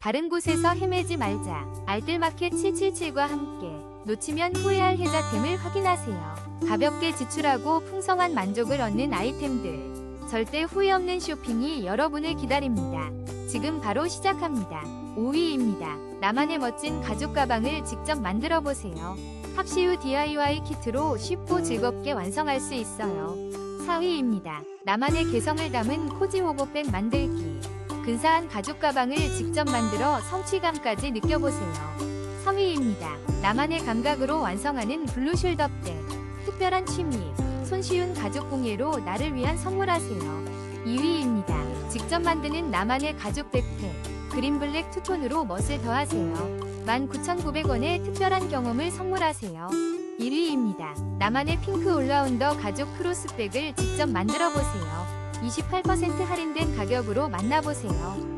다른 곳에서 헤매지 말자. 알뜰마켓 777과 함께 놓치면 후회할 혜자템을 확인하세요. 가볍게 지출하고 풍성한 만족을 얻는 아이템들. 절대 후회 없는 쇼핑이 여러분을 기다립니다. 지금 바로 시작합니다. 5위입니다. 나만의 멋진 가죽 가방을 직접 만들어 보세요. 탑씨유 DIY 키트로 쉽고 즐겁게 완성할 수 있어요. 4위입니다. 나만의 개성을 담은 코지호보백 만들기. 근사한 가죽 가방을 직접 만들어 성취감까지 느껴보세요. 3위입니다. 나만의 감각으로 완성하는 블루숄더백. 특별한 취미, 손쉬운 가죽공예로 나를 위한 선물하세요. 2위입니다. 직접 만드는 나만의 가죽 백팩. 그린블랙투톤으로 멋을 더하세요. 19,900원의 특별한 경험을 선물하세요. 1위입니다. 나만의 핑크 올라운더 가죽 크로스백을 직접 만들어보세요. 28% 할인된 가격으로 만나보세요.